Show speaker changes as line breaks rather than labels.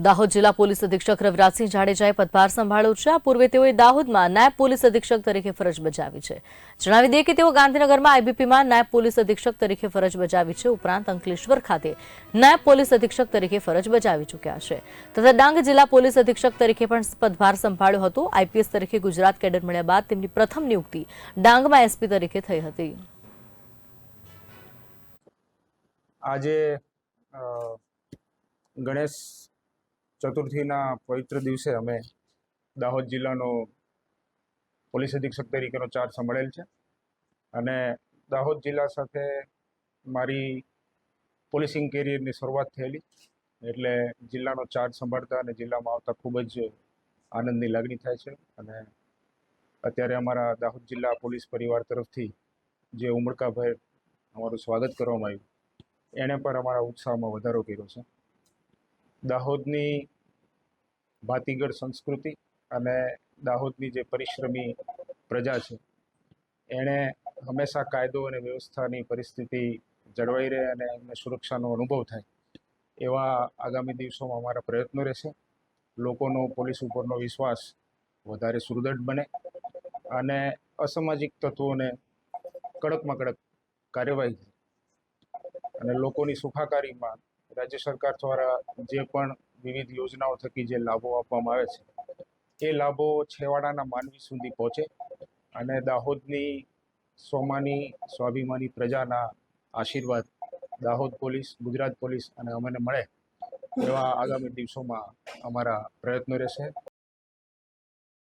દાહોદ જિલ્લા પોલીસ અધિક્ષક રવિરાજસિંહ જાડેજાએ પદભાર સંભાળ્યો છે। આ પૂર્વે તેઓએ દાહોદમાં નાયબ પોલીસ અધિક્ષક તરીકે ફરજ બજાવી છે। જણાવી દઈએ કે તેઓ ગાંધીનગરમાં આઈબીપીમાં નાયબ પોલીસ અધિક્ષક તરીકે ફરજ બજાવી છે। ઉપરાંત અંકલેશ્વર ખાતે નાયબ પોલીસ અધિક્ષક તરીકે ફરજ બજાવી ચૂક્યા છે તથા ડાંગ જિલ્લા પોલીસ અધિક્ષક તરીકે પણ પદભાર સંભાળ્યો હતો। આઈપીએસ તરીકે ગુજરાત કેડર મળ્યા બાદ તેમની પ્રથમ નિયુક્તિ ડાંગમાં એસપી તરીકે થઈ હતી।
આજે ગણેશ ચતુર્થીના પવિત્ર દિવસે અમે દાહોદ જિલ્લાનો પોલીસ અધિક્ષક તરીકેનો ચાર્જ સંભાળેલ છે અને દાહોદ જિલ્લા સાથે મારી પોલીસિંગ કેરિયરની શરૂઆત થયેલી એટલે જિલ્લાનો ચાર્જ સંભાળતા અને જિલ્લામાં આવતા ખૂબ જ આનંદની લાગણી થાય છે અને અત્યારે અમારા દાહોદ જિલ્લા પોલીસ પરિવાર તરફથી જે ઉમળકાભેર અમારું સ્વાગત કરવામાં આવ્યું એણે પણ અમારા ઉત્સાહમાં વધારો કર્યો છે। દાહોદની ભાતીગળ સંસ્કૃતિ અને દાહોદની જે પરિશ્રમી પ્રજા છે એણે હંમેશા કાયદો અને વ્યવસ્થાની પરિસ્થિતિ જળવાઈ રહે અને એમને સુરક્ષાનો અનુભવ થાય એવા આગામી દિવસોમાં અમારા પ્રયત્નો રહેશે। લોકોનો પોલીસ ઉપરનો વિશ્વાસ વધારે સુદૃઢ બને અને અસામાજિક તત્વોને કડકમાં કડક કાર્યવાહી અને લોકોની સુખાકારીમાં રાજ્ય સરકાર દ્વારા જે પણ વિવિધ યોજનાઓ થકી જે લાભો આપવામાં આવે છે એ લાભો છેવાડાના માનવી સુધી પહોંચે અને દાહોદની સ્વાભિમાની પ્રજાના આશીર્વાદ દાહોદ પોલીસ, ગુજરાત પોલીસ અને અમને મળે એવા આગામી દિવસોમાં અમારા પ્રયત્નો રહેશે।